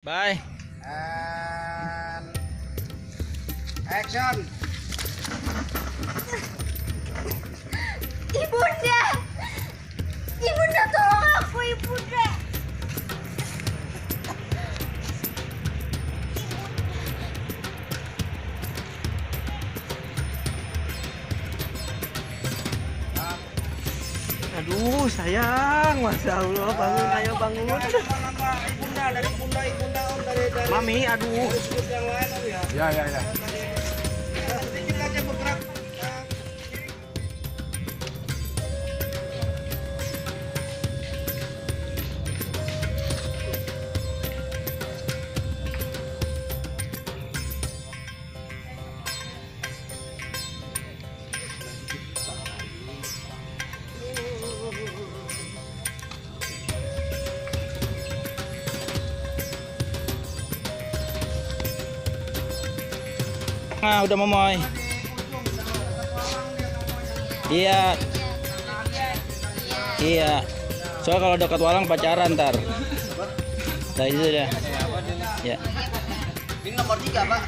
Bye. And action. Ibunda! Ibunda, tolong aku, Ibunda! Aduh sayang, masya Allah, bangun, ayo bangun. Ibunda dari ibunda om dari Mami, aduh. disebut yang lain om ya. Ya. Sedikit aja bergerak. Nah, udah memoy. Iya. Iya. Soal kalau dekat walang pacaran ntar. Nah, itu dah. Ya. Ini nomor 3 pak.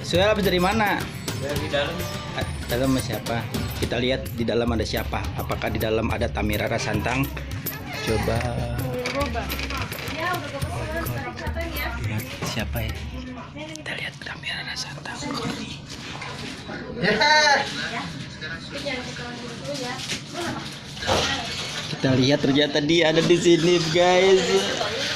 Soal habis dari mana? Dari dalam. Dalam sama siapa? Kita lihat di dalam ada siapa. Apakah di dalam ada Tami Rara Santang? Coba. Lihat siapa ya? Kita lihat Tami Rara Santang. Kita lihat ternyata dia ada di sini guys.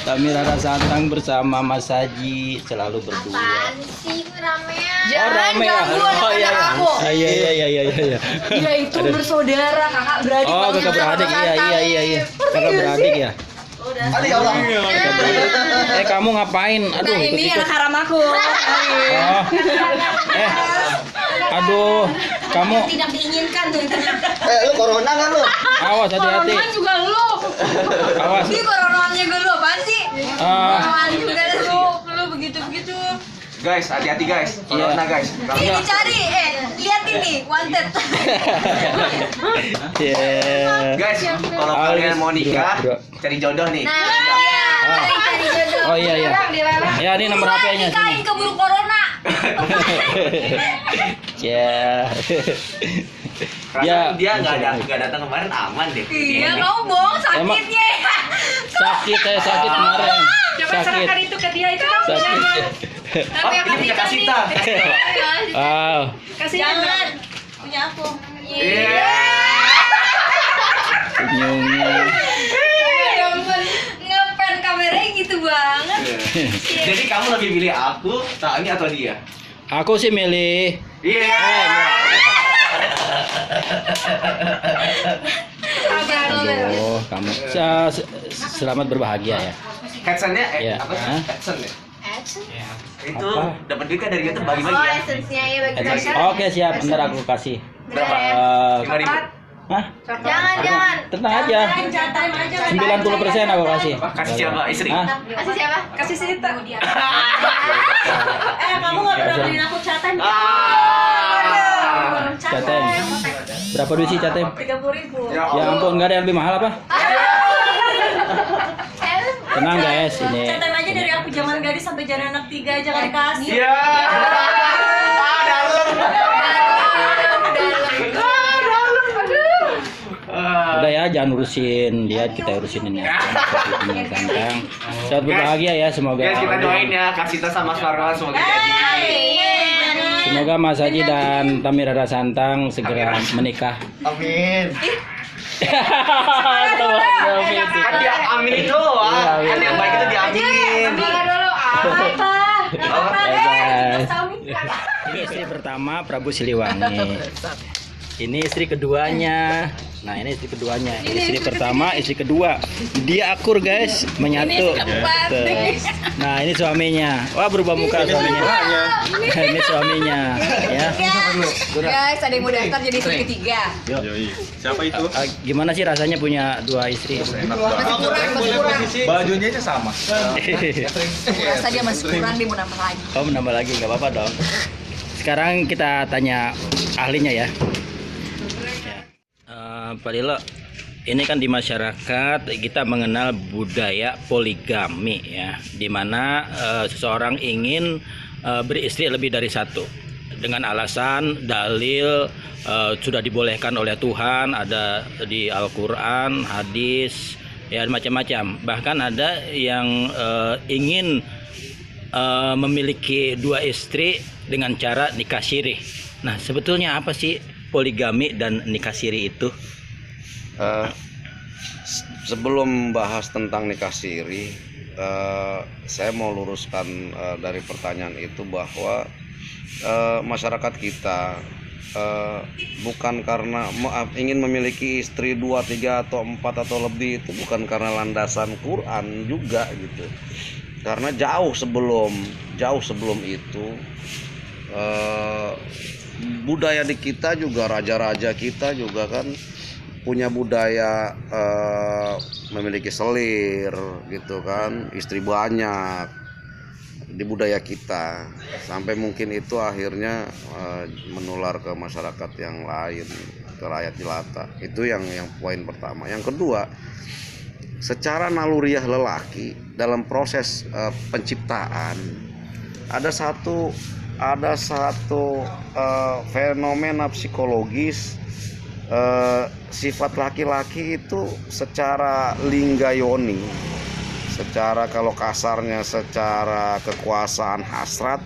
Tami Rara Santang bersama Mas Haji selalu berdua. Apaan sih ramean? Rame ya? Oh iya aku. Iya. Dia itu bersaudara, kakak beradik. Oh, banget. kakak beradik. Iya. Kakak beradik ya? Ali ya Allah. Kamu ngapain? Aduh, Nah ini ikut-ikut. anak haram aku. Oh. Aduh, kamu Tidak diinginkan tuh. Lu corona kan lu? awas hati-hati. Corona juga lu. Awas. Ini coronanya gue lu apaan sih? Ah, Corona juga lu begitu-begitu. Guys, hati-hati guys. Corona guys. Ini dicari, lihat ini, wanted. yeah. Guys, kalau kalian mau nikah, cari jodoh nih. Nah, iya, cari jodoh. Oh iya. Ya, ini nomor HP-nya Nikahin sini. keburu corona. Ya. Perasaan dia nggak datang kemarin aman deh. Iya, kamu bohong sakitnya. Sakit kemarin. Coba Sakit. serahkan itu ke dia, itu kamu Sakit. jangan. Oh, ini punya Kasita. Wow. Kasih jangan. Punya aku. Iya. Senyumnya. Ngepen kameranya gitu banget. Jadi kamu lebih pilih aku, Tami atau dia? Aku sih milih. Iya. Oh, kamu. Selamat berbahagia ya. Headsetnya Iya. apa sih? Hah? Headset ya? Action. Itu Apa? dapat duit kan dari YouTube Oh, bagi-bagi ya? esensinya ya bagi-bagi. Oke, siap. Ntar aku kasih. Berapa? Eh, 5.000. Hah? Jangan. Tenang aja. 90% aku kasih. Kasih siapa? Istri? Hah? Kasih siapa? Kasih Sita. Kamu nggak pernah beliin aku catem? Catem. Berapa duit sih catem? 30.000. Ya Ya ampun, nggak ada yang lebih mahal apa? Tenang guys, ini. Catem aja dari aku zaman gadis sampai jadi anak 3 aja nggak dikasih. Iya. Udah ya, jangan urusin dia, kita urusin ini. Ini Santang. Selamat berbahagia ya, semoga. Guys, kita doain ya Kasita sama Mas Marwan semoga jadi. Semoga Mas Haji dan Tami Rara Santang segera menikah. Amin. Tuh, Kan dia amin doang. Iya, Kan yang baik itu diaminin. guys. Ini istri pertama Prabu Siliwangi. Ini istri keduanya. Nah, ini istri keduanya. Istri pertama, istri kedua. Dia akur, guys, menyatu. Tuh. Nah, ini suaminya. Wah, berubah muka suaminya. Ini suaminya, ya. Guys, ada yang mau daftar jadi istri ketiga. Siapa itu? Gimana sih rasanya punya dua istri? Masih kurang. Bajunya aja sama. Rasa dia masih kurang, dia mau nambah lagi. Oh, menambah lagi, nggak apa-apa dong. Sekarang kita tanya ahlinya ya. Pak Lilo, ini kan di masyarakat kita mengenal budaya poligami ya, di mana seseorang ingin beristri lebih dari satu dengan alasan dalil sudah dibolehkan oleh Tuhan, ada di Al-Qur'an, hadis, ya macam-macam. Bahkan ada yang ingin memiliki 2 istri dengan cara nikah siri. Nah, sebetulnya apa sih poligami dan nikah siri itu? Sebelum bahas tentang nikah siri, saya mau luruskan dari pertanyaan itu bahwa masyarakat kita bukan karena ingin memiliki istri 2, 3 atau 4 atau lebih, itu bukan karena landasan Quran juga gitu. Karena jauh sebelum itu budaya di kita juga, raja-raja kita juga kan punya budaya memiliki selir gitu kan, istri banyak di budaya kita, sampai mungkin itu akhirnya menular ke masyarakat yang lain, ke rakyat jelata. Itu yang poin pertama. Yang kedua, secara naluriah lelaki dalam proses penciptaan ada satu fenomena psikologis. Sifat laki-laki itu secara linggayoni, secara kalau kasarnya secara kekuasaan hasrat,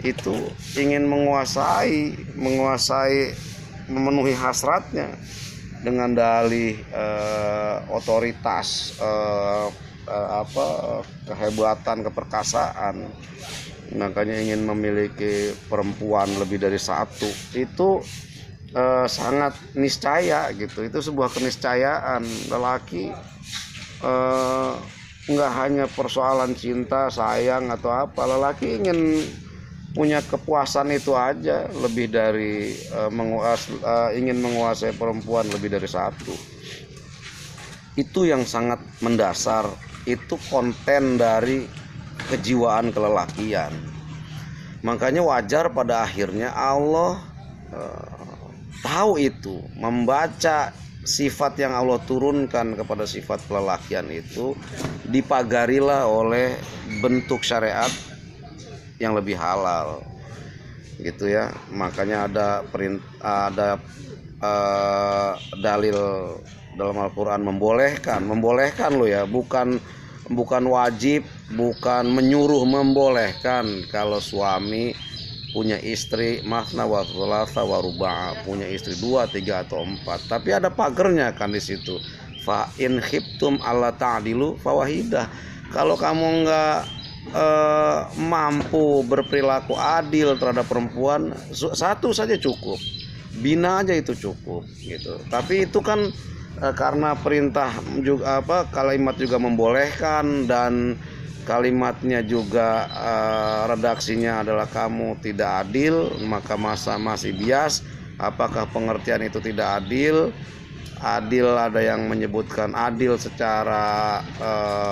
itu ingin menguasai memenuhi hasratnya dengan dalih otoritas, kehebatan, keperkasaan. Makanya ingin memiliki perempuan lebih dari satu. Itu sangat niscaya gitu. Itu sebuah keniscayaan. Lelaki nggak hanya persoalan cinta, sayang atau apa. Lelaki ingin punya kepuasan itu aja, lebih dari ingin menguasai perempuan lebih dari satu. Itu yang sangat mendasar. Itu konten dari kejiwaan kelelakian. Makanya wajar pada akhirnya Allah tahu itu, membaca sifat yang Allah turunkan kepada sifat kelelakian itu dipagarilah oleh bentuk syariat yang lebih halal gitu ya. Makanya ada dalil dalam Al-Qur'an membolehkan loh ya, bukan wajib, bukan menyuruh, membolehkan kalau suami punya istri masna wa thulatha wa ruba', punya istri 2, 3 atau 4. Tapi ada pagernya kan di situ. Fa in khiftum alla ta'dilu fawahidah. Kalau kamu enggak mampu berperilaku adil terhadap perempuan, satu saja cukup. Bina aja itu cukup gitu. Tapi itu kan karena perintah juga kalimat juga membolehkan, dan kalimatnya juga redaksinya adalah kamu tidak adil, maka masih bias. Apakah pengertian itu tidak adil? Adil ada yang menyebutkan adil secara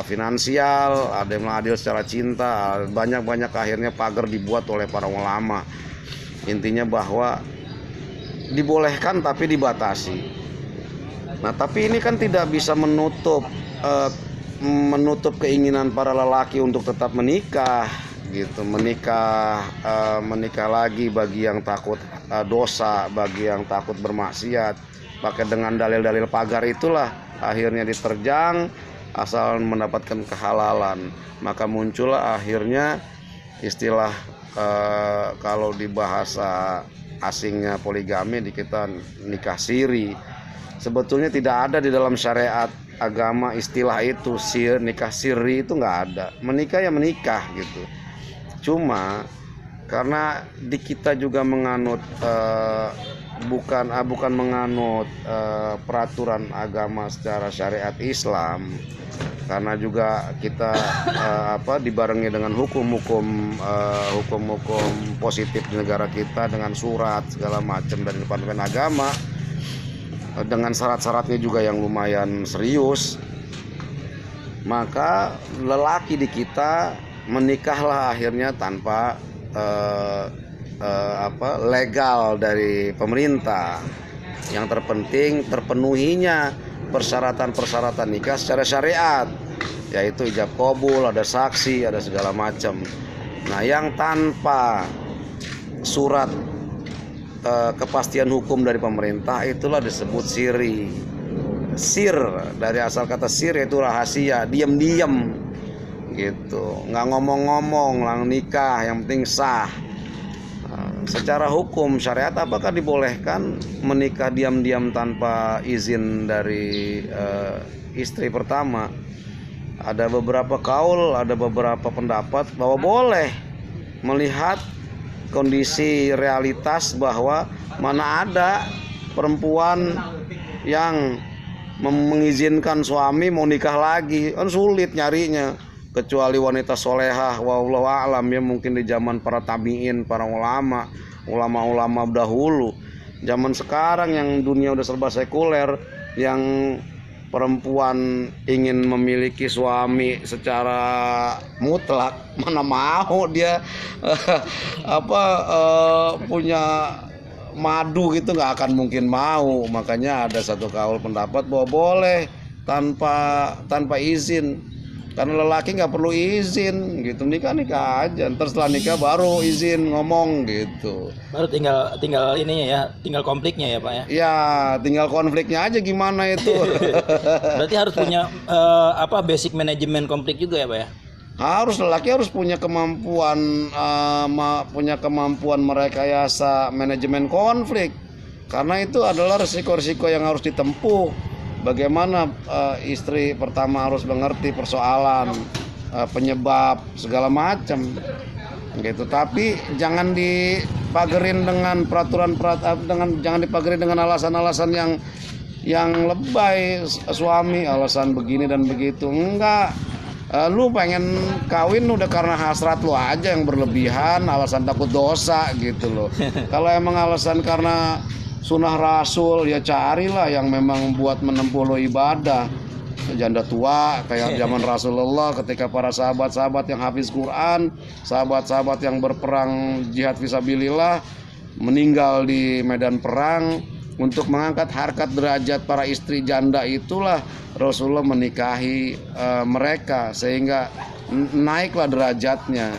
finansial, ada yang adil secara cinta. Banyak akhirnya pagar dibuat oleh para ulama. Intinya bahwa dibolehkan tapi dibatasi. Nah, tapi ini kan tidak bisa menutup keinginan para lelaki untuk tetap menikah gitu, menikah lagi bagi yang takut dosa, bagi yang takut bermaksiat. Pakai dengan dalil-dalil pagar itulah akhirnya diterjang asal mendapatkan kehalalan. Maka muncullah akhirnya istilah kalau di bahasa asingnya poligami, di kita nikah siri. Sebetulnya tidak ada di dalam syariat agama istilah itu. Nikah siri itu nggak ada. Menikah ya menikah gitu. Cuma karena di kita juga menganut bukan menganut peraturan agama secara syariat Islam, karena juga kita dibarengi dengan hukum-hukum positif di negara kita dengan surat segala macam dari depan agama, dengan syarat-syaratnya juga yang lumayan serius. Maka lelaki di kita menikahlah akhirnya tanpa legal dari pemerintah. Yang terpenting terpenuhinya persyaratan-persyaratan nikah secara syariat, yaitu ijab qabul, ada saksi, ada segala macam. Nah, yang tanpa surat kepastian hukum dari pemerintah itulah disebut siri. Sir dari asal kata sir yaitu rahasia, diam-diam gitu, nggak ngomong-ngomong, lang nikah, yang penting sah. Secara hukum syariat apakah dibolehkan menikah diam-diam tanpa izin dari istri pertama? Ada beberapa kaul, ada beberapa pendapat bahwa boleh, melihat kondisi realitas bahwa mana ada perempuan yang mengizinkan suami mau nikah lagi, kan sulit nyarinya, kecuali wanita solehah, wallahu a'lam ya, mungkin di zaman para tabi'in, para ulama-ulama dahulu. Zaman sekarang yang dunia udah serba sekuler, yang perempuan ingin memiliki suami secara mutlak, mana mau dia punya madu gitu, nggak akan mungkin mau. Makanya ada satu kaul pendapat bahwa boleh tanpa izin, karena lelaki nggak perlu izin gitu, nikah aja, ntar setelah nikah baru izin ngomong gitu. Baru tinggal ininya ya, tinggal konfliknya ya Pak ya. Ya, tinggal konfliknya aja gimana itu. Berarti harus punya basic manajemen konflik juga ya Pak ya. Lelaki harus punya kemampuan merekayasa manajemen konflik, karena itu adalah risiko-risiko yang harus ditempuh. Bagaimana istri pertama harus mengerti persoalan, penyebab segala macam gitu. Tapi jangan dipagerin dengan jangan dipagerin dengan alasan-alasan yang lebay. Suami alasan begini dan begitu, enggak. Lu pengen kawin udah karena hasrat lu aja yang berlebihan, alasan takut dosa gitu loh. Kalau emang alasan karena sunnah Rasul, ya carilah yang memang buat menempuh lo ibadah. Janda tua kayak zaman Rasulullah, ketika para sahabat-sahabat yang hafiz Quran, sahabat-sahabat yang berperang jihad fisabilillah, meninggal di medan perang, untuk mengangkat harkat derajat para istri janda itulah Rasulullah menikahi mereka, sehingga naiklah derajatnya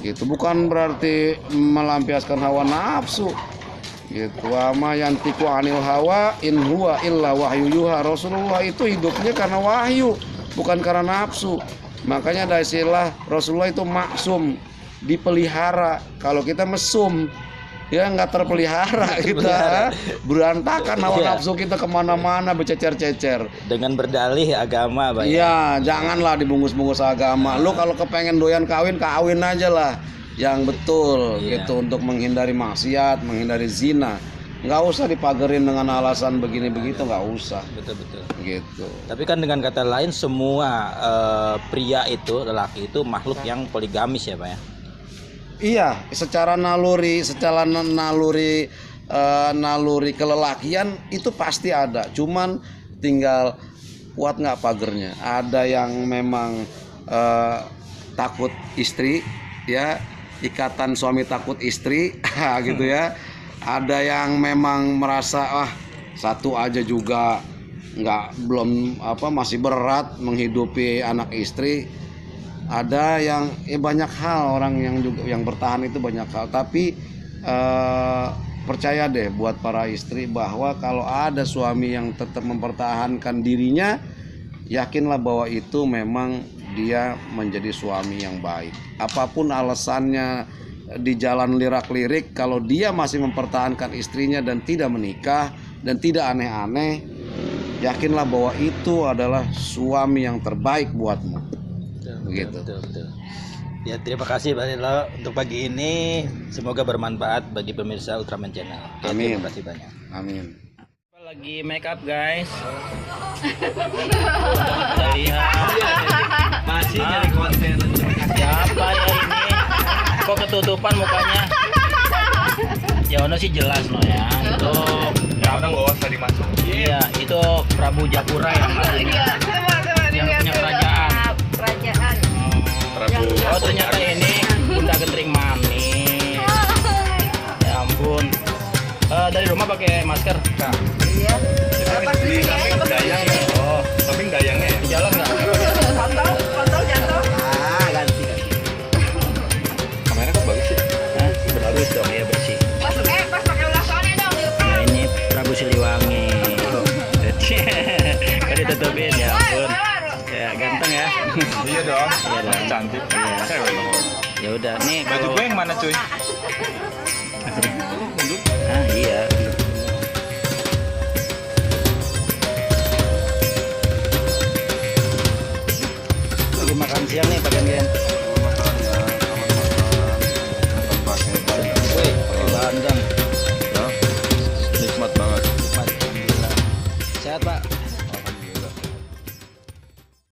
gitu. Bukan berarti melampiaskan hawa nafsu gitu. Ama yantiqu anil hawa in huwa illa wahyu yuha. Rasulullah itu hidupnya karena wahyu, bukan karena nafsu. Makanya ada istilah Rasulullah itu maksum, dipelihara. Kalau kita mesum, ya nggak terpelihara, kita berantakan hawa nafsu kita kemana-mana, bercecer-cecer. Dengan berdalih agama Pak. Iya, janganlah dibungkus-bungkus agama. Lu kalau kepengen doyan kawin aja lah yang betul gitu, untuk menghindari maksiat, menghindari zina. Nggak usah dipagerin dengan alasan begini begitu, nggak usah. Betul Gitu. Tapi kan dengan kata lain semua pria itu, lelaki itu makhluk yang poligamis ya Pak ya. Iya, secara naluri kelelakian itu pasti ada. Cuman tinggal kuat nggak pagernya. Ada yang memang takut istri, ya, ikatan suami takut istri gitu ya. Ada yang memang merasa satu aja juga masih berat menghidupi anak istri. Ada yang banyak hal, orang yang bertahan itu banyak hal. Tapi percaya deh buat para istri bahwa kalau ada suami yang tetap mempertahankan dirinya, yakinlah bahwa itu memang dia menjadi suami yang baik. Apapun alasannya di jalan lirak-lirik, kalau dia masih mempertahankan istrinya dan tidak menikah dan tidak aneh-aneh, yakinlah bahwa itu adalah suami yang terbaik buatmu. Begitu. Betul. Ya, terima kasih Pak Nilo untuk pagi ini. Semoga bermanfaat bagi pemirsa Ultraman Channel. Oke, Amin. Terima kasih banyak. Amin. Lagi make up guys. Kita lihat. Masih nyari konten. Siapa ya ini? Kok ketutupan mukanya? Ya ono sih jelas no ya. Itu Orang gak usah dimasukin. iya, itu Prabu Japura yang yang punya kerajaan. Oh, ternyata ini Bunda Gentring Manik. Ya ampun. Dari rumah pakai masker, Kak? Iya. Beli tapi dayang Iya dong. Iya dong. Cantik. Iya. Cewek dong. Ya udah nih Baju kalau gue yang mana cuy? ah,